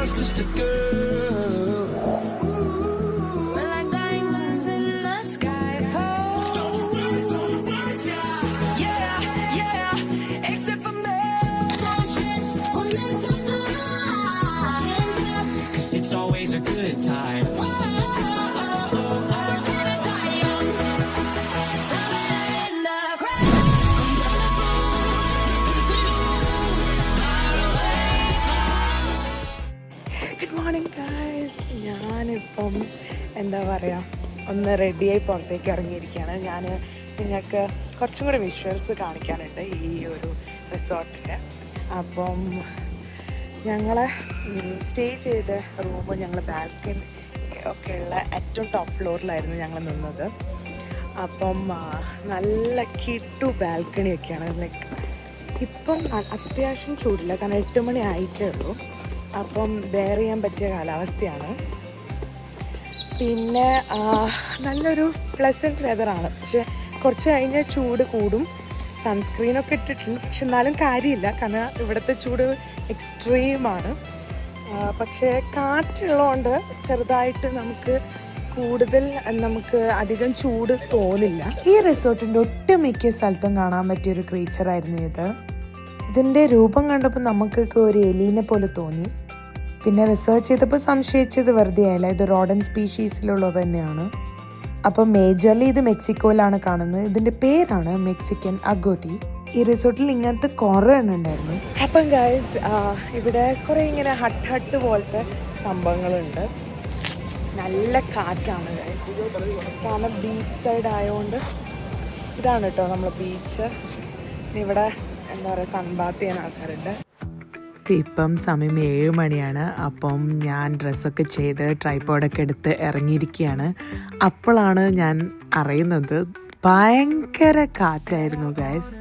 was just a girl. We're like diamonds in the sky. Don't you worry, yeah, yeah. Except for me, Friendships were meant to fly. 'cause it's always a good time. Good morning guys. ഞാനിപ്പം എന്താ പറയുക ഒന്ന് റെഡിയായി പുറത്തേക്ക് ഇറങ്ങിയിരിക്കുകയാണ്. ഞാൻ നിങ്ങൾക്ക് കുറച്ചും കൂടി വിഷ്വൽസ് കാണിക്കാനുണ്ട് ഈ ഒരു റിസോർട്ടിൻ്റെ. അപ്പം ഞങ്ങൾ സ്റ്റേ ചെയ്ത റൂം ഞങ്ങൾ ബാൽക്കണി ഒക്കെയുള്ള ഏറ്റവും ടോപ്പ് ഫ്ലോറിലായിരുന്നു ഞങ്ങൾ നിന്നത്. അപ്പം നല്ല കിട്ടു ബാൽക്കണിയൊക്കെയാണ്. ലൈക്ക് ഇപ്പം അത്യാവശ്യം ചൂടില്ല, കാരണം 8 മണി ആയിട്ടേ ഉള്ളൂ. അപ്പം ബെയർ ചെയ്യാൻ പറ്റിയ കാലാവസ്ഥയാണ്. പിന്നെ നല്ലൊരു പ്ലസൻറ്റ് വെതറാണ്. പക്ഷെ കുറച്ച് കഴിഞ്ഞാൽ ചൂട് കൂടും. സൺസ്ക്രീനൊക്കെ ഇട്ടിട്ടുണ്ട്, പക്ഷെ എന്നാലും കാര്യമില്ല, കാരണം ഇവിടുത്തെ ചൂട് എക്സ്ട്രീമാണ്. പക്ഷേ കാറ്റുള്ളതുകൊണ്ട് ചെറുതായിട്ട് നമുക്ക് അധികം ചൂട് തോന്നില്ല. ഈ റിസോർട്ടിൻ്റെ ഒട്ടുമിക്ക സ്ഥലത്തും കാണാൻ പറ്റിയൊരു ക്രീച്ചറായിരുന്നു ഇത്. ഇതിൻ്റെ രൂപം കണ്ടപ്പോൾ നമുക്കൊക്കെ ഒരു എലീനെ പോലെ തോന്നി. പിന്നെ റിസർച്ച് ചെയ്തപ്പോൾ സംശയിച്ചത് വെറുതെ ആയില്ല, ഇത് റോഡൻ സ്പീഷീസിലുള്ളത് തന്നെയാണ്. അപ്പം മേജർലി ഇത് മെക്സിക്കോയിലാണ് കാണുന്നത്. ഇതിൻ്റെ പേരാണ് മെക്സിക്കൻ അഗോട്ടി. ഈ റിസോർട്ടിൽ ഇങ്ങനത്തെ കുറേ എണ്ണം ഉണ്ടായിരുന്നു. അപ്പം ഗൈസ് ഇവിടെ കുറേ ഇങ്ങനെ ഹട്ട് പോലത്തെ സംഭവങ്ങളുണ്ട്. നല്ല കാറ്റാണ് ഗൈസ്, കാരണം ബീച്ച് സൈഡ് ആയതുകൊണ്ട്. ഇതാണ് കേട്ടോ നമ്മളെ ബീച്ച്. ഇവിടെ എന്താ പറയുക, സൺബാത്ത് ചെയ്യാൻ ആൾക്കാരുണ്ട്. ഇപ്പം സമയം 7 മണിയാണ്. അപ്പം ഞാൻ ഡ്രസ്സൊക്കെ ചെയ്ത് ട്രൈപോഡൊക്കെ എടുത്ത് ഇറങ്ങിയിരിക്കുകയാണ്. അപ്പോഴാണ് ഞാൻ അറിയുന്നത് ഭയങ്കര കാറ്റായിരുന്നു ഗൈസ്.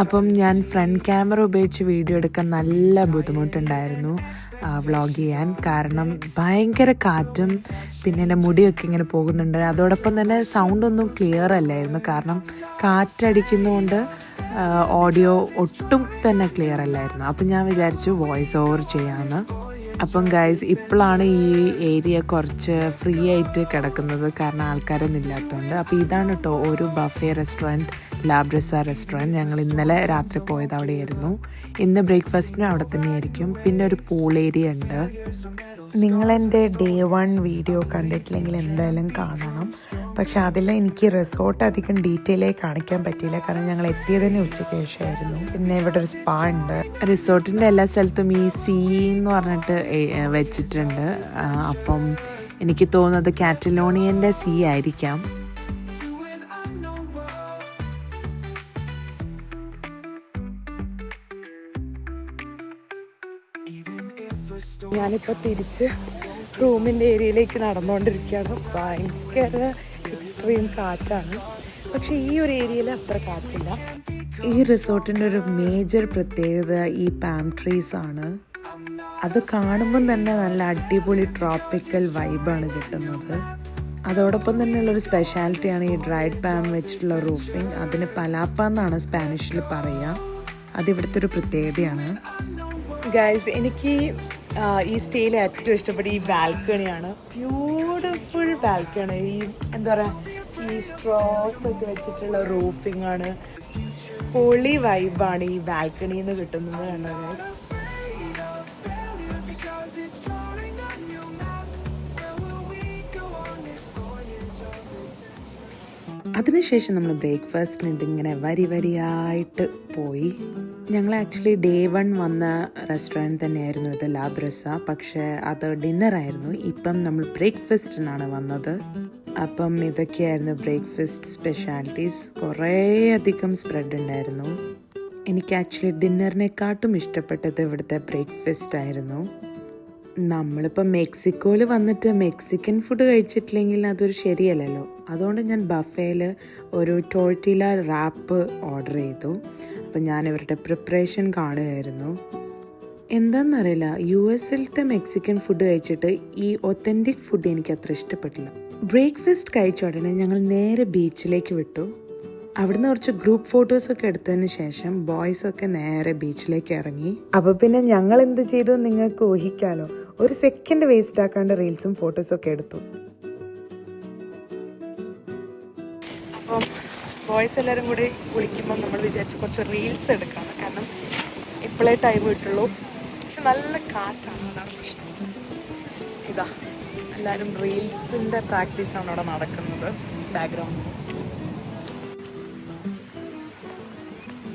അപ്പം ഞാൻ ഫ്രണ്ട് ക്യാമറ ഉപയോഗിച്ച് വീഡിയോ എടുക്കാൻ നല്ല ബുദ്ധിമുട്ടുണ്ടായിരുന്നു വ്ളോഗ് ചെയ്യാൻ, കാരണം ഭയങ്കര കാറ്റും പിന്നെ എൻ്റെ മുടിയൊക്കെ ഇങ്ങനെ പോകുന്നുണ്ട്. അതോടൊപ്പം തന്നെ സൗണ്ടൊന്നും ക്ലിയർ അല്ലായിരുന്നു, കാരണം കാറ്റടിക്കുന്നതുകൊണ്ട് ഓഡിയോ ഒട്ടും തന്നെ ക്ലിയർ അല്ലായിരുന്നു. അപ്പം ഞാൻ വിചാരിച്ചു വോയിസ് ഓവർ ചെയ്യാമെന്ന്. അപ്പം ഗൈസ് ഇപ്പോഴാണ് ഈ ഏരിയ കുറച്ച് ഫ്രീ ആയിട്ട് കിടക്കുന്നത്, കാരണം ആൾക്കാരൊന്നും ഇല്ലാത്തതുകൊണ്ട്. അപ്പോൾ ഇതാണ് കേട്ടോ ഒരു ബഫേ റെസ്റ്റോറൻറ്റ്, ലാബ്രസ റെസ്റ്റോറൻറ്റ്. ഞങ്ങൾ ഇന്നലെ രാത്രി പോയത് അവിടെയായിരുന്നു. ഇന്ന് ബ്രേക്ക്ഫാസ്റ്റിനും അവിടെ തന്നെയായിരിക്കും. പിന്നെ ഒരു പൂൾ ഏരിയ ഉണ്ട്. നിങ്ങളെൻ്റെ ഡേ 1 വീഡിയോ കണ്ടിട്ടില്ലെങ്കിൽ എന്തായാലും കാണണം. പക്ഷെ അതിൽ എനിക്ക് റിസോർട്ട് അധികം ഡീറ്റെയിൽ ആയി കാണിക്കാൻ പറ്റിയില്ല, കാരണം ഞങ്ങൾ എത്തിയത് തന്നെ ഉച്ചയ്ക്ക് ശേഷമായിരുന്നു. പിന്നെ ഇവിടെ ഒരു സ്പാ ഉണ്ട്. റിസോർട്ടിൻ്റെ എല്ലാ സ്ഥലത്തും ഈ സീ എന്ന് പറഞ്ഞിട്ട് വെച്ചിട്ടുണ്ട്. അപ്പം എനിക്ക് തോന്നുന്നത് കാറ്റലോണിയൻ്റെ സീ ആയിരിക്കാം. ഞാനിപ്പോൾ തിരിച്ച് റൂമിൻ്റെ ഏരിയയിലേക്ക് നടന്നുകൊണ്ടിരിക്കുകയാണ്. ഭയങ്കര എക്സ്ട്രീം കാറ്റാണ്, പക്ഷേ ഈ ഒരു ഏരിയയിൽ അത്ര കാറ്റില്ല. ഈ റിസോർട്ടിൻ്റെ ഒരു മേജർ പ്രത്യേകത ഈ പാം ട്രീസ് ആണ്. അത് കാണുമ്പം തന്നെ നല്ല അടിപൊളി ട്രോപ്പിക്കൽ വൈബാണ് കിട്ടുന്നത്. അതോടൊപ്പം തന്നെയുള്ളൊരു സ്പെഷ്യാലിറ്റിയാണ് ഈ ഡ്രൈഡ് പാം വെച്ചിട്ടുള്ള റൂഫിങ്. അതിന് പലാപ്പ എന്നാണ് സ്പാനിഷിൽ പറയുക. അതിവിടുത്തെ ഒരു പ്രത്യേകതയാണ്. ഗൈസ്, എനിക്ക് ഈ സ്റ്റേയിൽ ഏറ്റവും ഇഷ്ടപ്പെട്ട ഈ ബാൽക്കണിയാണ്. Beautiful balcony. ഈ എന്താ പറയുക, ഈ സ്ട്രോസ് ഒക്കെ വെച്ചിട്ടുള്ള റൂഫിംഗ് ആണ്. പൊളി വൈബാണ് ഈ ബാൽക്കണിയിൽ നിന്ന് കിട്ടുന്നത് കണ്ടോ ഗൈസ്. അതിനുശേഷം നമ്മൾ ബ്രേക്ക്ഫാസ്റ്റിന് ഇതിങ്ങനെ വരിയായിട്ട് പോയി. ഞങ്ങൾ ആക്ച്വലി ഡേ 1 വന്ന റെസ്റ്റോറൻറ്റ് തന്നെയായിരുന്നു ഇത്, ലാബ്രസ. പക്ഷേ അത് ഡിന്നറായിരുന്നു. ഇപ്പം നമ്മൾ ബ്രേക്ക്ഫാസ്റ്റിനാണ് വന്നത്. അപ്പം ഇതൊക്കെയായിരുന്നു ബ്രേക്ക്ഫാസ്റ്റ് സ്പെഷ്യാലിറ്റീസ്. കുറേയധികം സ്പ്രെഡ് ഉണ്ടായിരുന്നു. എനിക്ക് ആക്ച്വലി ഡിന്നറിനെക്കാട്ടും ഇഷ്ടപ്പെട്ടത് ഇവിടുത്തെ ബ്രേക്ക്ഫാസ്റ്റ് ആയിരുന്നു. നമ്മളിപ്പോൾ മെക്സിക്കോയിൽ വന്നിട്ട് മെക്സിക്കൻ ഫുഡ് കഴിച്ചിട്ടില്ലെങ്കിൽ അതൊരു ശരിയല്ലല്ലോ. അതുകൊണ്ട് ഞാൻ ബഫേയിൽ ഒരു ടോർട്ടില റാപ്പ് ഓർഡർ ചെയ്തു. അപ്പം ഞാൻ ഇവരുടെ പ്രിപ്പറേഷൻ കാണുകയായിരുന്നു. എന്താണെന്നറിയില്ല, US-ലത്തെ മെക്സിക്കൻ ഫുഡ് കഴിച്ചിട്ട് ഈ ഒത്തൻറ്റിക് ഫുഡ് എനിക്ക് അത്ര ഇഷ്ടപ്പെട്ടില്ല. ബ്രേക്ക്ഫാസ്റ്റ് കഴിച്ച ഉടനെ ഞങ്ങൾ നേരെ ബീച്ചിലേക്ക് വിട്ടു. അവിടുന്ന് കുറച്ച് ഗ്രൂപ്പ് ഫോട്ടോസൊക്കെ എടുത്തതിന് ശേഷം ബോയ്സൊക്കെ നേരെ ബീച്ചിലേക്ക് ഇറങ്ങി. അപ്പോൾ പിന്നെ ഞങ്ങൾ എന്ത് ചെയ്തു നിങ്ങൾക്ക് ഊഹിക്കാലോ. ഒരു സെക്കൻഡ് വേസ്റ്റ് ആക്കാണ്ട് റീൽസും ഫോട്ടോസും ഒക്കെ എടുത്തു. അപ്പം ബോയ്സ് എല്ലാവരും കൂടി വിളിക്കുമ്പോൾ നമ്മൾ വിചാരിച്ച് കുറച്ച് റീൽസ് എടുക്കാമെന്ന്. കാരണം ഇപ്പോഴേ ടൈം കിട്ടുള്ളൂ. പക്ഷെ നല്ല കാറ്റാണ്, അതാണ് പ്രശ്നം. ഇതാ എല്ലാവരും റീൽസിൻ്റെ പ്രാക്ടീസാണ് അവിടെ നടക്കുന്നത്. ബാക്ക്ഗ്രൗണ്ട്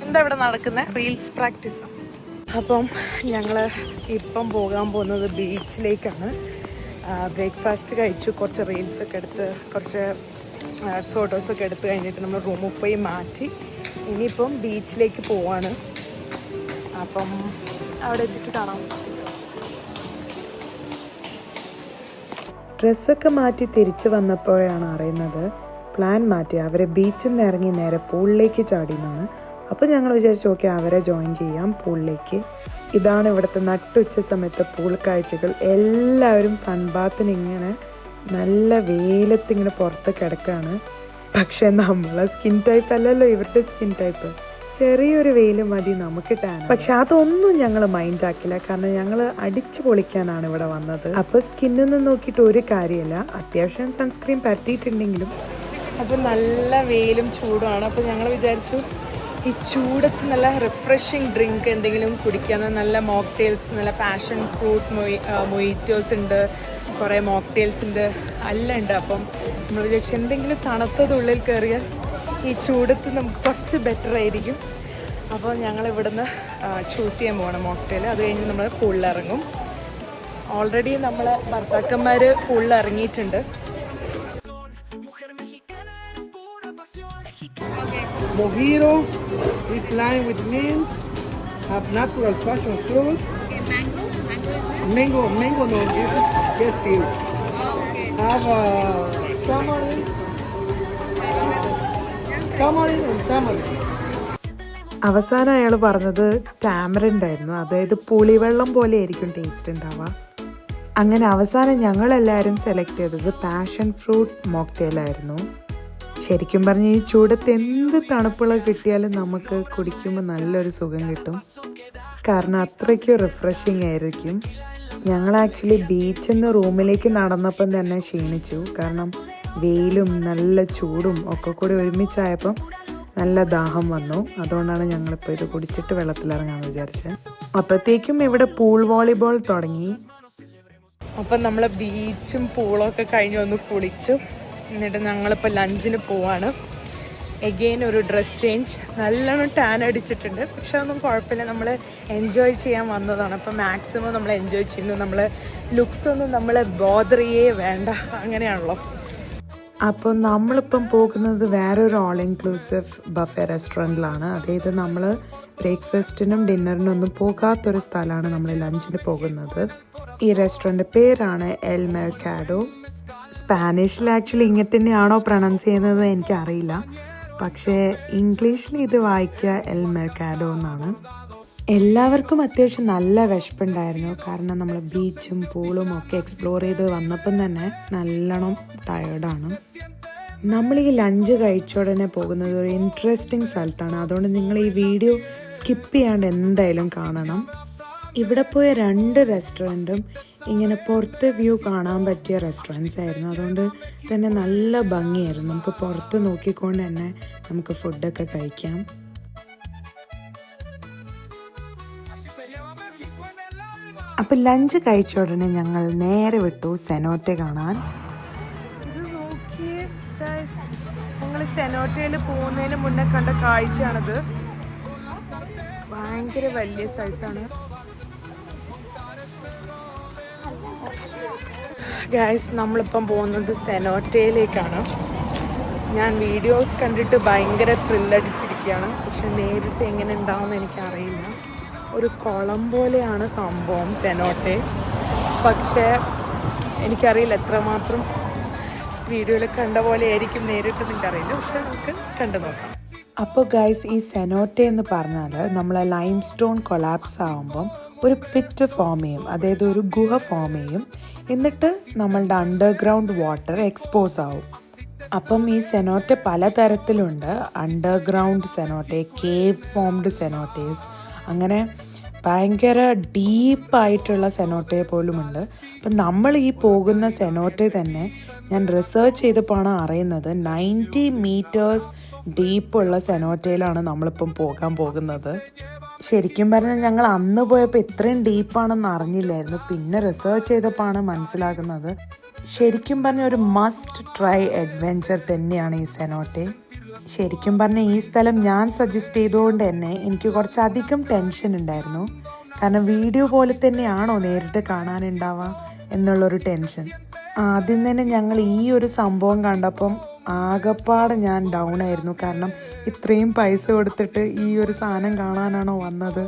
എന്താ ഇവിടെ നടക്കുന്നത്? റീൽസ് പ്രാക്ടീസാണ്. അപ്പം ഞങ്ങൾ ഇപ്പം പോകാൻ പോകുന്നത് ബീച്ചിലേക്കാണ്. ബ്രേക്ക്ഫാസ്റ്റ് കഴിച്ചു, കുറച്ച് റീൽസൊക്കെ എടുത്ത്, കുറച്ച് ഫോട്ടോസൊക്കെ എടുത്ത് കഴിഞ്ഞിട്ട് നമ്മൾ റൂമിൽ പോയി മാറ്റി ഇനിയിപ്പം ബീച്ചിലേക്ക് പോവാണ്. അപ്പം അവിടെ എത്തിയിട്ട് കാണാം. ഡ്രസ്സൊക്കെ മാറ്റി തിരിച്ചു വന്നപ്പോഴാണ് അറിയുന്നത് പ്ലാൻ മാറ്റി. അവരെ ബീച്ചിൽ നിന്ന് ഇറങ്ങി നേരെ പൂളിലേക്ക് ചാടിയെന്നാണ്. അപ്പോൾ ഞങ്ങൾ വിചാരിച്ചു ഓക്കെ അവരെ ജോയിൻ ചെയ്യാം പൂളിലേക്ക്. ഇതാണ് ഇവിടുത്തെ നട്ടുച്ച സമയത്തെ പൂൾ കാഴ്ചകൾ. എല്ലാവരും സൺബാത്തിന് ഇങ്ങനെ നല്ല വെയിലത്ത് ഇങ്ങനെ പുറത്ത് കിടക്കുകയാണ്. പക്ഷെ നമ്മളെ സ്കിൻ ടൈപ്പ് അല്ലല്ലോ ഇവരുടെ സ്കിൻ ടൈപ്പ്. ചെറിയൊരു വെയിൽ മതി നമുക്ക് ടാൻ. പക്ഷെ അതൊന്നും ഞങ്ങൾ മൈൻഡ് ആക്കില്ല, കാരണം ഞങ്ങൾ അടിച്ചു പൊളിക്കാനാണ് ഇവിടെ വന്നത്. അപ്പോൾ സ്കിന്നൊന്നും നോക്കിയിട്ട് ഒരു കാര്യമില്ല. അത്യാവശ്യം സൺസ്ക്രീൻ പറ്റിയിട്ടുണ്ടെങ്കിലും അപ്പോൾ നല്ല വെയിലും ചൂടുമാണ്. അപ്പോൾ ഞങ്ങൾ വിചാരിച്ചു ഈ ചൂടത്ത് നല്ല റിഫ്രഷിങ് ഡ്രിങ്ക് എന്തെങ്കിലും കുടിക്കാന്ന്. നല്ല മോക്ടെയിൽസ്, നല്ല പാഷൻ ഫ്രൂട്ട് മൊയ്റ്റോസ് ഉണ്ട്, കുറേ മോക്ടെയിൽസ് ഉണ്ട്, എല്ലാം ഉണ്ട്. അപ്പം നമ്മൾ വിചാരിച്ചു എന്തെങ്കിലും തണുത്തത് ഉള്ളിൽ കയറിയാൽ ഈ ചൂടത്ത് നമുക്ക് കുറച്ച് ബെറ്റർ ആയിരിക്കും. അപ്പോൾ ഞങ്ങൾ ഇവിടുന്ന് ചൂസ് ചെയ്യാൻ പോകണം മോക്ടെയിൽ. അത് കഴിഞ്ഞ് നമ്മൾ പൂളിൽ ഇറങ്ങും. ഓൾറെഡി നമ്മളെ ഭർത്താക്കന്മാർ പൂളിൽ ഇറങ്ങിയിട്ടുണ്ട്. Mojito is lime with mint, have natural passion fruit. Okay, mango. Mango no, this is just seal. Oh, okay. Have tamarind and tamarind. അവസാനം അയാൾ പറഞ്ഞത് ടാമറിൻഡ് ആയിരുന്നു, അതായത് പുളിവെള്ളം പോലെ ആയിരിക്കും ടേസ്റ്റ് ഉണ്ടാവുക. അങ്ങനെ അവസാനം ഞങ്ങളെല്ലാവരും സെലക്ട് ചെയ്തത് പാഷൻ ഫ്രൂട്ട് മോക്ടെയിലായിരുന്നു. ശരിക്കും പറഞ്ഞാൽ ഈ ചൂടത്ത് എന്ത് തണുപ്പുള്ള കിട്ടിയാലും നമുക്ക് കുടിക്കുമ്പോൾ നല്ലൊരു സുഖം കിട്ടും, കാരണം അത്രയ്ക്കും റിഫ്രഷിങ് ആയിരിക്കും. ഞങ്ങൾ ആക്ച്വലി ബീച്ചിൽ നിന്ന് റൂമിലേക്ക് നടന്നപ്പം തന്നെ ക്ഷീണിച്ചു, കാരണം വെയിലും നല്ല ചൂടും ഒക്കെ കൂടി ഒരുമിച്ചായപ്പം നല്ല ദാഹം വന്നു. അതുകൊണ്ടാണ് ഞങ്ങളിപ്പോൾ ഇത് കുടിച്ചിട്ട് വെള്ളത്തിലിറങ്ങാമെന്ന് വിചാരിച്ചത്. അപ്പോഴത്തേക്കും ഇവിടെ പൂൾ വോളിബോൾ തുടങ്ങി. അപ്പം നമ്മൾ ബീച്ചും പൂളൊക്കെ കഴിഞ്ഞ് ഒന്ന് കുളിച്ചു. എന്നിട്ട് ഞങ്ങളിപ്പോൾ ലഞ്ചിന് പോവാണ്. എഗെയിൻ ഒരു ഡ്രസ് ചേഞ്ച്. നല്ലോണം ടാൻ അടിച്ചിട്ടുണ്ട്, പക്ഷെ അതൊന്നും കുഴപ്പമില്ല, നമ്മൾ എൻജോയ് ചെയ്യാൻ വന്നതാണ്. അപ്പം മാക്സിമം നമ്മൾ എൻജോയ് ചെയ്യുന്നു. നമ്മൾ ലുക്സൊന്നും നമ്മളെ ബോദറിയേ വേണ്ട, അങ്ങനെയാണല്ലോ. അപ്പോൾ നമ്മളിപ്പം പോകുന്നത് വേറൊരു ഓൾ ഇൻക്ലൂസീവ് ബഫെ റെസ്റ്റോറൻറ്റിലാണ്. അതായത് നമ്മൾ ബ്രേക്ക്ഫാസ്റ്റിനും ഡിന്നറിനും ഒന്നും പോകാത്തൊരു സ്ഥലമാണ് നമ്മൾ ലഞ്ചിന് പോകുന്നത്. ഈ റെസ്റ്റോറൻറ്റ് പേരാണ് എൽ മെർക്കാഡോ. സ്പാനിഷിൽ ആക്ച്വലി ഇങ്ങനെ തന്നെയാണോ പ്രൊണൗൺസ് ചെയ്യുന്നത് എനിക്കറിയില്ല, പക്ഷേ ഇംഗ്ലീഷിൽ ഇത് വായിക്കുക എൽ മെർക്കാഡോ എന്നാണ്. എല്ലാവർക്കും അത്യാവശ്യം നല്ല വിശപ്പുണ്ടായിരുന്നു, കാരണം നമ്മൾ ബീച്ചും പൂളും ഒക്കെ എക്സ്പ്ലോർ ചെയ്ത് വന്നപ്പം തന്നെ നല്ലോണം ടയേർഡാണ്. നമ്മൾ ഈ ലഞ്ച് കഴിച്ച ഉടനെ പോകുന്നത് ഒരു ഇൻട്രസ്റ്റിംഗ് സ്ഥലത്താണ്. അതുകൊണ്ട് നിങ്ങൾ ഈ വീഡിയോ സ്കിപ്പ് ചെയ്യാണ്ട് എന്തായാലും കാണണം. ഇവിടെ പോയ 2 റെസ്റ്റോറൻറ്റും ഇങ്ങനെ പുറത്ത് വ്യൂ കാണാൻ പറ്റിയ റെസ്റ്റോറൻറ്റ്സ് ആയിരുന്നു. അതുകൊണ്ട് തന്നെ നല്ല ഭംഗിയായിരുന്നു. നമുക്ക് പുറത്ത് നോക്കിക്കൊണ്ട് തന്നെ നമുക്ക് ഫുഡൊക്കെ കഴിക്കാം. അപ്പം ലഞ്ച് കഴിച്ച ഉടനെ ഞങ്ങൾ നേരെ വിട്ടു സെനോറ്റെ കാണാൻ. ഇത് നോക്കിയേ, ഞങ്ങൾ സെനോറ്റയിൽ പോകുന്നതിന് മുന്നേ കണ്ട കാഴ്ചയാണിത്. ഭയങ്കര വലിയ സൈസാണ്. ഗൈസ്, നമ്മളിപ്പം പോകുന്നത് സെനോറ്റയിലേക്കാണ്. ഞാൻ വീഡിയോസ് കണ്ടിട്ട് ഭയങ്കര ത്രില്ലടിച്ചിരിക്കുകയാണ്, പക്ഷെ നേരിട്ട് എങ്ങനെ ഉണ്ടാവുമെന്ന് എനിക്കറിയില്ല. ഒരു കുളം പോലെയാണ് സംഭവം സെനോറ്റെ, പക്ഷേ എനിക്കറിയില്ല എത്രമാത്രം വീഡിയോയിൽ കണ്ട പോലെ ആയിരിക്കും നേരിട്ട് എനിക്കറിയില്ല, പക്ഷെ നമുക്ക് കണ്ടു നോക്കാം. അപ്പോൾ ഗൈസ്, ഈ സെനോറ്റെ എന്ന് പറഞ്ഞാൽ നമ്മളെ ലൈം സ്റ്റോൺ കൊളാപ്സ് ആകുമ്പം ഒരു പിറ്റ് ഫോം ചെയ്യും, അതായത് ഒരു ഗുഹ ഫോം ചെയ്യും. എന്നിട്ട് നമ്മളുടെ അണ്ടർഗ്രൗണ്ട് വാട്ടർ എക്സ്പോസ് ആവും. അപ്പം ഈ സെനോറ്റെ പലതരത്തിലുണ്ട്. അണ്ടർഗ്രൗണ്ട് സെനോറ്റെ, കേവ് ഫോംഡ് സെനോറ്റേസ്, അങ്ങനെ ഭയങ്കര ഡീപ്പായിട്ടുള്ള സെനോട്ടയെ പോലുമുണ്ട്. അപ്പം നമ്മൾ ഈ പോകുന്ന സെനോട്ടെ തന്നെ ഞാൻ റിസർച്ച് ചെയ്തപ്പോഴാണ് അറിയുന്നത് 90 മീറ്റേഴ്സ് ഡീപ്പുള്ള സെനോറ്റയിലാണ് നമ്മളിപ്പം പോകാൻ പോകുന്നത്. ശരിക്കും പറഞ്ഞാൽ ഞങ്ങൾ അന്ന് പോയപ്പോൾ ഇത്രയും ഡീപ്പാണെന്ന് അറിഞ്ഞില്ലായിരുന്നു. പിന്നെ റിസർച്ച് ചെയ്തപ്പോഴാണ് മനസ്സിലാകുന്നത്. ശരിക്കും പറഞ്ഞാൽ ഒരു മസ്റ്റ് ട്രൈ അഡ്വെഞ്ചർ തന്നെയാണ് ഈ സെനോട്ടെ. ശരിക്കും പറഞ്ഞാൽ ഈ സ്ഥലം ഞാൻ സജസ്റ്റ് ചെയ്തുകൊണ്ട് തന്നെ എനിക്ക് കുറച്ചധികം ടെൻഷൻ ഉണ്ടായിരുന്നു. കാരണം വീഡിയോ പോലെ തന്നെയാണോ നേരിട്ട് കാണാനുണ്ടാവുക എന്നുള്ളൊരു ടെൻഷൻ. ആദ്യം തന്നെ ഞങ്ങൾ ഈ ഒരു സംഭവം കണ്ടപ്പം ആകപ്പാടെ ഞാൻ ഡൗൺ ആയിരുന്നു. കാരണം ഇത്രയും പൈസ കൊടുത്തിട്ട് ഈ ഒരു സാധനം കാണാനാണോ വന്നത്.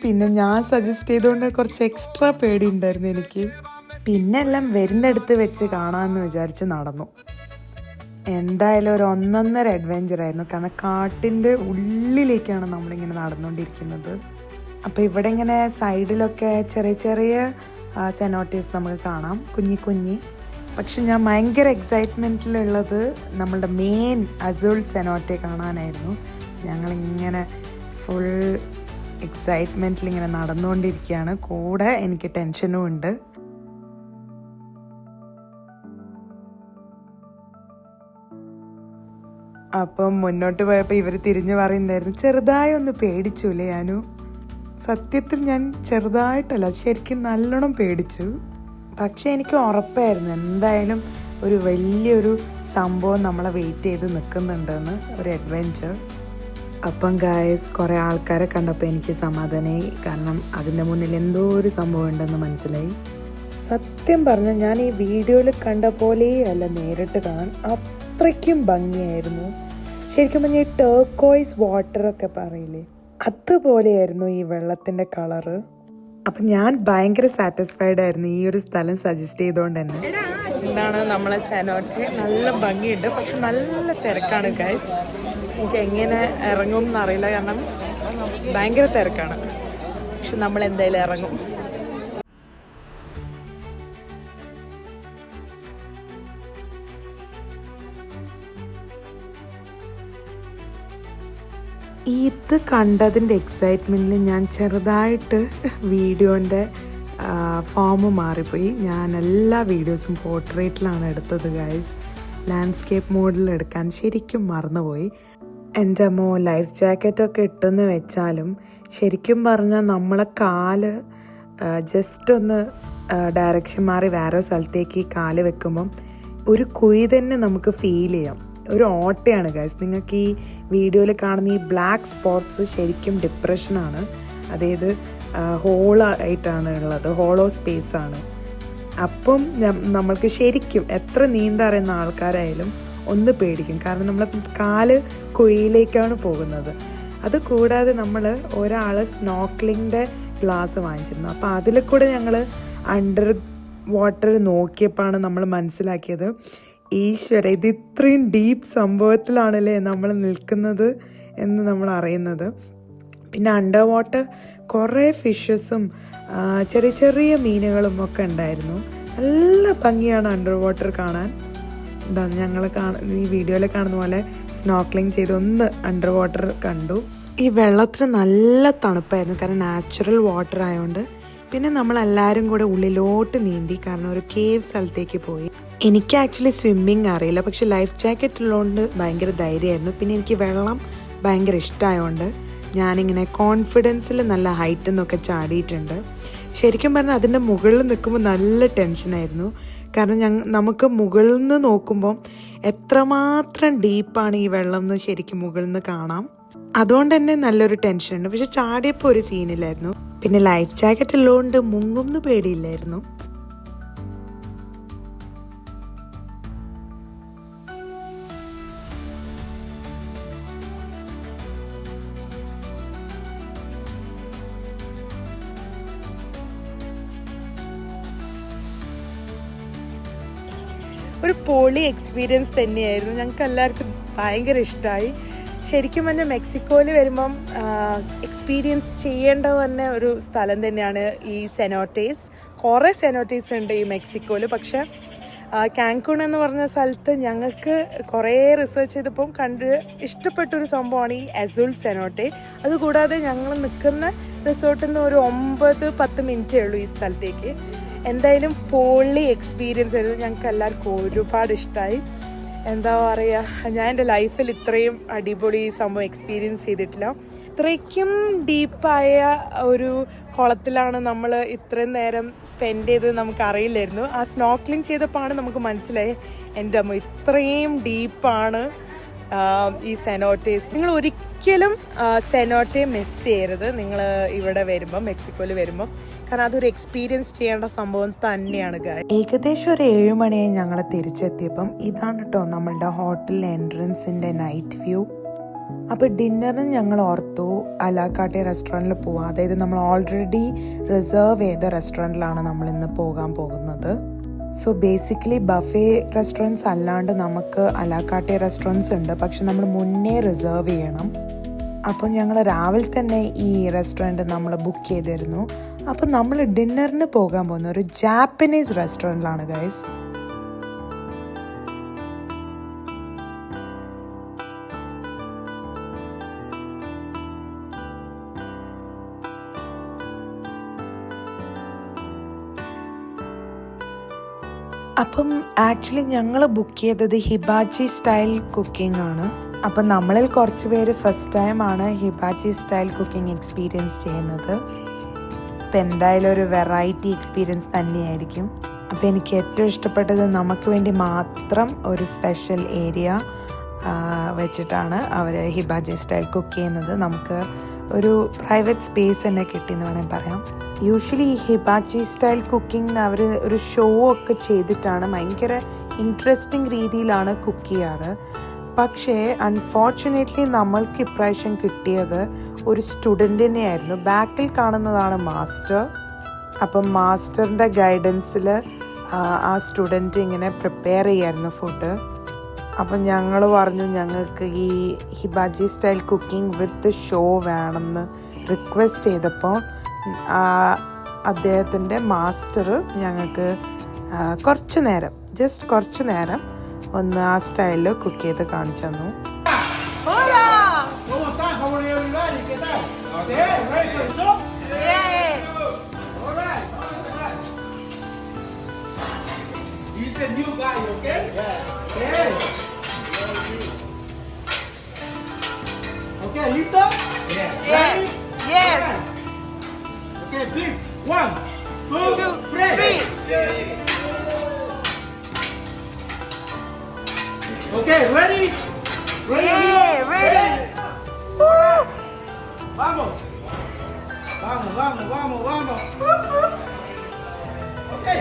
പിന്നെ ഞാൻ സജസ്റ്റ് ചെയ്തുകൊണ്ട് കുറച്ച് എക്സ്ട്രാ പേടി ഉണ്ടായിരുന്നു എനിക്ക്. പിന്നെ എല്ലാം വരുന്നിടത്ത് വെച്ച് കാണാമെന്ന് വിചാരിച്ച് നടന്നു. എന്തായാലും ഒരു ഒന്നൊന്നര അഡ്വെഞ്ചർ ആയിരുന്നു. കാരണം കാട്ടിൻ്റെ ഉള്ളിലേക്കാണ് നമ്മളിങ്ങനെ നടന്നുകൊണ്ടിരിക്കുന്നത്. അപ്പോൾ ഇവിടെ ഇങ്ങനെ സൈഡിലൊക്കെ ചെറിയ ചെറിയ സെനോട്ടീസ് നമുക്ക് കാണാം, കുഞ്ഞി കുഞ്ഞി. പക്ഷെ ഞാൻ ഭയങ്കര എക്സൈറ്റ്മെൻറ്റിലുള്ളത് നമ്മളുടെ മെയിൻ അസൂൾ സെനോട്ടെ കാണാനായിരുന്നു. ഞങ്ങളിങ്ങനെ ഫുൾ എക്സൈറ്റ്മെൻറ്റിൽ ഇങ്ങനെ നടന്നുകൊണ്ടിരിക്കുകയാണ്. കൂടെ എനിക്ക് ടെൻഷനും ഉണ്ട്. അപ്പം മുന്നോട്ട് പോയപ്പോൾ ഇവർ തിരിഞ്ഞു പറയുന്നുണ്ടായിരുന്നു, ചെറുതായി ഒന്ന് പേടിച്ചുല്ലേ ഞാനു. സത്യത്തിൽ ഞാൻ ചെറുതായിട്ടല്ല, ശരിക്കും നല്ലോണം പേടിച്ചു. പക്ഷെ എനിക്ക് ഉറപ്പായിരുന്നു എന്തായാലും ഒരു വലിയൊരു സംഭവം നമ്മളെ വെയിറ്റ് ചെയ്ത് നിൽക്കുന്നുണ്ടെന്ന്, ഒരു അഡ്വെഞ്ചർ. അപ്പം ഗായ്സ് കുറേ ആൾക്കാരെ കണ്ടപ്പോൾ എനിക്ക് സമാധാനമായി. കാരണം അതിൻ്റെ മുന്നിൽ എന്തോ ഒരു സംഭവം ഉണ്ടെന്ന് മനസ്സിലായി. സത്യം പറഞ്ഞാൽ ഞാൻ ഈ വീഡിയോയിൽ കണ്ട പോലെയല്ല നേരിട്ട് കാണാൻ, അത്രയ്ക്കും ഭംഗിയായിരുന്നു. ശരിക്കും പറഞ്ഞാൽ ഈ ടർക്കോയ്സ് വാട്ടറൊക്കെ പറയില്ലേ, അതുപോലെയായിരുന്നു ഈ വെള്ളത്തിൻ്റെ കളറ്. അപ്പം ഞാൻ ഭയങ്കര സാറ്റിസ്ഫൈഡ് ആയിരുന്നു ഈ ഒരു സ്ഥലം സജസ്റ്റ് ചെയ്തുകൊണ്ട് തന്നെ. എന്താണ് നമ്മളെ സെനോട്ടെ, നല്ല ഭംഗിയുണ്ട്, പക്ഷെ നല്ല തിരക്കാണ് ഗൈസ്. എനിക്ക് എങ്ങനെ ഇറങ്ങും എന്നറിയില്ല, കാരണം ഭയങ്കര തിരക്കാണ്. പക്ഷെ നമ്മൾ എന്തായാലും ഇറങ്ങും. ഇത് കണ്ടതിൻ്റെ എക്സൈറ്റ്മെൻറ്റിൽ ഞാൻ ചെറുതായിട്ട് വീഡിയോൻ്റെ ഫോം മാറിപ്പോയി. ഞാൻ എല്ലാ വീഡിയോസും പോർട്രേറ്റിലാണ് എടുത്തത് ഗൈസ്. ലാൻഡ്സ്കേപ്പ് മോഡിൽ എടുക്കാൻ ശരിക്കും മറന്നുപോയി. എൻ്റെ അമ്മോ, ലൈഫ് ജാക്കറ്റൊക്കെ ഇട്ടെന്ന് വെച്ചാലും ശരിക്കും പറഞ്ഞാൽ നമ്മളെ കാല് ജസ്റ്റ് ഒന്ന് ഡയറക്ഷൻ മാറി വേറെ സ്ഥലത്തേക്ക് കാല് വെക്കുമ്പം ഒരു കുഴി തന്നെ നമുക്ക് ഫീൽ ചെയ്യാം. ഒരു ഓട്ടയാണ് ഗൈസ്. നിങ്ങൾക്ക് ഈ വീഡിയോയിൽ കാണുന്ന ഈ ബ്ലാക്ക് സ്പോട്ട്സ് ശരിക്കും ഡിപ്രഷനാണ്. അതായത് ഹോളായിട്ടാണ് ഉള്ളത്, ഹോളോ സ്പേസാണ്. അപ്പം നമ്മൾക്ക് ശരിക്കും എത്ര നീന്തറിയുന്ന ആൾക്കാരായാലും ഒന്ന് പേടിക്കും. കാരണം നമ്മൾ കാല് കുഴിയിലേക്കാണ് പോകുന്നത്. അതുകൂടാതെ നമ്മൾ ഒരാൾ സ്നോർക്കലിങ്ങിൻ്റെ ഗ്ലാസ് വാങ്ങിച്ചിരുന്നു. അപ്പോൾ അതിൽ കൂടെ ഞങ്ങൾ അണ്ടർ വാട്ടർ നോക്കിയപ്പോഴാണ് നമ്മൾ മനസ്സിലാക്കിയത്, ഈശ്വര, ഇത് ഇത്രയും ഡീപ്പ് സംഭവത്തിലാണല്ലേ നമ്മൾ നിൽക്കുന്നത് എന്ന് നമ്മൾ അറിയുന്നത്. പിന്നെ അണ്ടർ വാട്ടർ കുറേ ഫിഷസും ചെറിയ ചെറിയ മീനുകളും ഒക്കെ ഉണ്ടായിരുന്നു. നല്ല ഭംഗിയാണ് അണ്ടർ വാട്ടർ കാണാൻ. എന്താ ഞങ്ങൾ ഈ വീഡിയോയിൽ കാണുന്ന പോലെ സ്നോർക്കലിംഗ് ചെയ്ത് ഒന്ന് അണ്ടർ വാട്ടർ കണ്ടു. ഈ വെള്ളത്തിന് നല്ല തണുപ്പായിരുന്നു, കാരണം നാച്ചുറൽ വാട്ടർ ആയതുകൊണ്ട്. പിന്നെ നമ്മളെല്ലാവരും കൂടെ ഉള്ളിലോട്ട് നീന്തി, കാരണം ഒരു കേവ് സ്ഥലത്തേക്ക് പോയി. എനിക്ക് ആക്ച്വലി സ്വിമ്മിങ് അറിയില്ല, പക്ഷെ ലൈഫ് ജാക്കറ്റ് ഉള്ളതുകൊണ്ട് ഭയങ്കര ധൈര്യമായിരുന്നു. പിന്നെ എനിക്ക് വെള്ളം ഭയങ്കര ഇഷ്ടമായതുകൊണ്ട് ഞാനിങ്ങനെ കോൺഫിഡൻസിൽ നല്ല ഹൈറ്റിൽ നിന്നൊക്കെ ചാടിയിട്ടുണ്ട്. ശരിക്കും പറഞ്ഞാൽ അതിൻ്റെ മുകളിൽ നിൽക്കുമ്പോൾ നല്ല ടെൻഷനായിരുന്നു. കാരണം നമുക്ക് മുകളിൽ നിന്ന് നോക്കുമ്പോൾ എത്രമാത്രം ഡീപ്പാണ് ഈ വെള്ളം എന്ന് ശരിക്കും മുകളിൽ നിന്ന് കാണാം. അതുകൊണ്ട് തന്നെ നല്ലൊരു ടെൻഷനുണ്ട്. പക്ഷെ ചാടിയപ്പോൾ ഒരു സീനില്ലായിരുന്നു. പിന്നെ ലൈഫ് ജാക്കറ്റ് ഉള്ളതുകൊണ്ട് മുങ്ങുമെന്ന് പേടിയില്ലായിരുന്നു. ഒരു പൊളി എക്സ്പീരിയൻസ് തന്നെയായിരുന്നു. ഞങ്ങൾക്ക് എല്ലാവർക്കും ഭയങ്കര ഇഷ്ടമായി. ശരിക്കും പറഞ്ഞാൽ മെക്സിക്കോയിൽ വരുമ്പം എക്സ്പീരിയൻസ് ചെയ്യേണ്ട തന്നെ ഒരു സ്ഥലം തന്നെയാണ് ഈ സെനോട്ടേസ്. കുറേ സെനോട്ടേസ് ഉണ്ട് ഈ മെക്സിക്കോയിൽ. പക്ഷേ കാൻകൂൺ എന്ന് പറഞ്ഞ സ്ഥലത്ത് ഞങ്ങൾക്ക് കുറേ റിസർച്ച് ചെയ്തപ്പം ഇഷ്ടപ്പെട്ടൊരു സംഭവമാണ് ഈ അസൂൾ സെനോട്ടെ. അതുകൂടാതെ ഞങ്ങൾ നിൽക്കുന്ന റിസോർട്ടിൽ നിന്ന് ഒരു 9-10 മിനിറ്റേ ഉള്ളൂ ഈ സ്ഥലത്തേക്ക്. എന്തായാലും പൊളി എക്സ്പീരിയൻസ് ആയിരുന്നു. ഞങ്ങൾക്ക് എല്ലാവർക്കും ഒരുപാട് ഇഷ്ടമായി. എന്താ പറയുക, ഞാൻ എൻ്റെ ലൈഫിൽ ഇത്രയും അടിപൊളി സംഭവം എക്സ്പീരിയൻസ് ചെയ്തിട്ടില്ല. ഇത്രയ്ക്കും ഡീപ്പായ ഒരു കുളത്തിലാണ് നമ്മൾ ഇത്രയും നേരം സ്പെൻഡ് ചെയ്തത് നമുക്കറിയില്ലായിരുന്നു. ആ സ്നോർക്കലിംഗ് ചെയ്തപ്പോഴാണ് നമുക്ക് മനസ്സിലായി, എൻ്റെ അമ്മ ഇത്രയും ഡീപ്പാണ് ഈ സെനോട്ടേസ്. നിങ്ങൾ ഒരിക്കലും സെനോട്ടെ മിസ് ചെയ്യരുത് നിങ്ങൾ ഇവിടെ വരുമ്പോൾ, മെക്സിക്കോയിൽ വരുമ്പോൾ. കാരണം അതൊരു എക്സ്പീരിയൻസ് ചെയ്യേണ്ട സംഭവം തന്നെയാണ്. ഏകദേശം ഒരു 7 മണിയായി ഞങ്ങൾ തിരിച്ചെത്തിയപ്പം ഇതാണ് കേട്ടോ നമ്മളുടെ ഹോട്ടൽ എൻട്രൻസിൻ്റെ നൈറ്റ് വ്യൂ. അപ്പോൾ ഡിന്നറിന് ഞങ്ങൾ ഓർത്തു അലാക്കാട്ടെ റെസ്റ്റോറൻറ്റിൽ പോവാം. അതായത് നമ്മൾ ഓൾറെഡി റിസർവ് ചെയ്ത റെസ്റ്റോറൻറ്റിലാണ് നമ്മളിന്ന് പോകാൻ പോകുന്നത്. സോ ബേസിക്കലി ബഫേ റെസ്റ്റോറൻറ്റ്സ് അല്ലാണ്ട് നമുക്ക് അലാക്കാട്ടെ റെസ്റ്റോറൻറ്റ്സ് ഉണ്ട്, പക്ഷെ നമ്മൾ മുന്നേ റിസർവ് ചെയ്യണം. അപ്പോൾ ഞങ്ങൾ രാവിലെ തന്നെ ഈ റെസ്റ്റോറൻറ്റ് നമ്മൾ ബുക്ക് ചെയ്തിരുന്നു. അപ്പോൾ നമ്മൾ ഡിന്നറിന് പോകാൻ പോകുന്ന ഒരു ജാപ്പനീസ് റെസ്റ്റോറൻറ്റിലാണ് ഗൈസ്. അപ്പം ആക്ച്വലി ഞങ്ങൾ ബുക്ക് ചെയ്തത് ഹിബാച്ചി സ്റ്റൈൽ കുക്കിംഗ് ആണ്. അപ്പം നമ്മളിൽ കുറച്ച് പേര് ഫസ്റ്റ് ടൈമാണ് ഹിബാച്ചി സ്റ്റൈൽ കുക്കിംഗ് എക്സ്പീരിയൻസ് ചെയ്യുന്നത്. അപ്പം എന്തായാലും ഒരു വെറൈറ്റി എക്സ്പീരിയൻസ് തന്നെയായിരിക്കും. അപ്പോൾ എനിക്ക് ഏറ്റവും ഇഷ്ടപ്പെട്ടത് നമുക്ക് വേണ്ടി മാത്രം ഒരു സ്പെഷ്യൽ ഏരിയ വെച്ചിട്ടാണ് അവർ ഹിബാച്ചി സ്റ്റൈൽ കുക്ക് ചെയ്യുന്നത്. നമുക്ക് ഒരു പ്രൈവറ്റ് സ്പേസ് തന്നെ കിട്ടിയെന്ന് വേണമെങ്കിൽ പറയാം. യൂഷ്വലി ഈ ഹിബാച്ചി സ്റ്റൈൽ കുക്കിങ്ങിന് അവർ ഒരു ഷോ ഒക്കെ ചെയ്തിട്ടാണ് ഭയങ്കര ഇൻട്രസ്റ്റിംഗ് രീതിയിലാണ് കുക്ക് ചെയ്യാറ്. പക്ഷേ അൺഫോർച്ചുനേറ്റ്ലി നമ്മൾക്ക് ഇപ്രാവശ്യം കിട്ടിയത് ഒരു സ്റ്റുഡൻറ്റിനെ ആയിരുന്നു. ബാക്കിൽ കാണുന്നതാണ് മാസ്റ്റർ. അപ്പം മാസ്റ്ററിൻ്റെ ഗൈഡൻസിൽ ആ സ്റ്റുഡൻറ്റ് ഇങ്ങനെ പ്രിപ്പയർ ചെയ്യായിരുന്നു ഫുഡ്. അപ്പം ഞങ്ങൾ പറഞ്ഞു ഞങ്ങൾക്ക് ഈ ഹിബാച്ചി സ്റ്റൈൽ കുക്കിംഗ് വിത്ത് ഷോ വേണമെന്ന് റിക്വസ്റ്റ് ചെയ്തപ്പോൾ അദ്ദേഹത്തിൻ്റെ മാസ്റ്റർ ഞങ്ങൾക്ക് കുറച്ച് നേരം ഒന്ന് ആ സ്റ്റൈലിൽ കുക്ക് ചെയ്ത് കാണിച്ചു തന്നു. Okay, listo? Yeah. Yes. Okay, please. 1, 2, 3. Okay, ready? Ready. Vamos. Okay.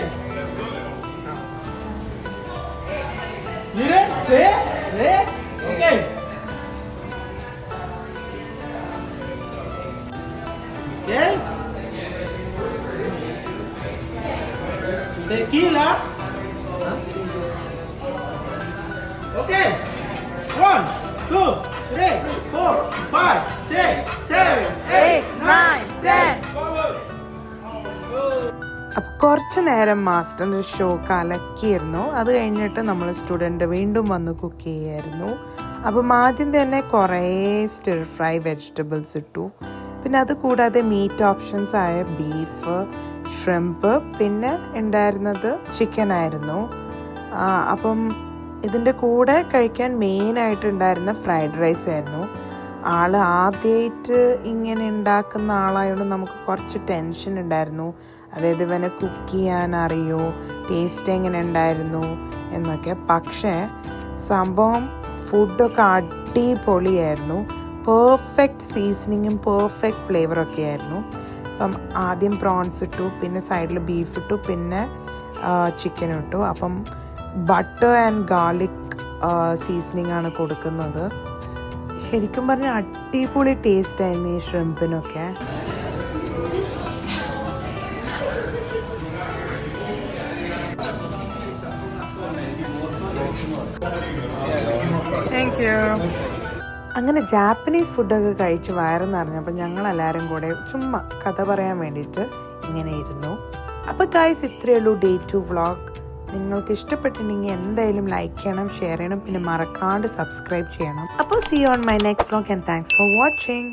Mire, ¿sí? Okay. Okay. Tequila. Okay. 1, 2, 3, 4, 5, 6, 7, 8, 9, 10. അപ്പോൾ കുറച്ച് നേരം മാസ്റ്ററിൻ്റെ ഷോ കലക്കിയിരുന്നു. അത് കഴിഞ്ഞിട്ട് നമ്മൾ സ്റ്റുഡൻറ്റ് വീണ്ടും വന്ന് കുക്ക് ചെയ്യായിരുന്നു. അപ്പം ആദ്യം തന്നെ കുറേ സ്റ്റിർ ഫ്രൈ വെജിറ്റബിൾസ് ഇട്ടു. പിന്നെ അത് കൂടാതെ മീറ്റ് ഓപ്ഷൻസ് ആയ ബീഫ്, ഷ്രിംപ്, പിന്നെ ഉണ്ടായിരുന്നത് ചിക്കൻ ആയിരുന്നു. അപ്പം ഇതിൻ്റെ കൂടെ കഴിക്കാൻ മെയിനായിട്ടുണ്ടായിരുന്ന ഫ്രൈഡ് റൈസ് ആയിരുന്നു. ആൾ ആദ്യമായിട്ട് ഇങ്ങനെ ഉണ്ടാക്കുന്ന ആളായതുകൊണ്ട് നമുക്ക് കുറച്ച് ടെൻഷൻ ഉണ്ടായിരുന്നു. അതായത് ഇവനെ കുക്ക് ചെയ്യാൻ അറിയോ, ടേസ്റ്റ് എങ്ങനെ ഉണ്ടായിരുന്നു എന്നൊക്കെ. പക്ഷേ സംഭവം ഫുഡൊക്കെ അടിപൊളിയായിരുന്നു. പെർഫെക്റ്റ് സീസണിങ്ങും പെർഫെക്റ്റ് ഫ്ലേവറൊക്കെ ആയിരുന്നു. അപ്പം ആദ്യം പ്രോൺസ് ഇട്ടു, പിന്നെ സൈഡിൽ ബീഫ് ഇട്ടു, പിന്നെ ചിക്കൻ ഇട്ടു. അപ്പം ബട്ടർ ആൻഡ് ഗാർലിക് സീസണിങ് ആണ് കൊടുക്കുന്നത്. ശരിക്കും പറഞ്ഞാൽ അടിപൊളി ടേസ്റ്റ് ആയിരുന്നു ഈ ഷ്രിംപിനൊക്കെ. അങ്ങനെ ജാപ്പനീസ് ഫുഡൊക്കെ കഴിച്ച് വയറ് നിറഞ്ഞപ്പോൾ ഞങ്ങളെല്ലാവരും കൂടെ ചുമ്മാ കഥ പറയാൻ വേണ്ടിയിട്ട് ഇങ്ങനെ ഇരുന്നു. അപ്പോൾ ഗൈസ്, ഇത്രയേ ഉള്ളൂ Day 2 വ്ളോഗ്. നിങ്ങൾക്ക് ഇഷ്ടപ്പെട്ടിട്ടുണ്ടെങ്കിൽ എന്തായാലും ലൈക്ക് ചെയ്യണം, ഷെയർ ചെയ്യണം, പിന്നെ മറക്കാണ്ട് സബ്സ്ക്രൈബ് ചെയ്യണം. അപ്പോൾ see you on my next vlog and thanks for watching.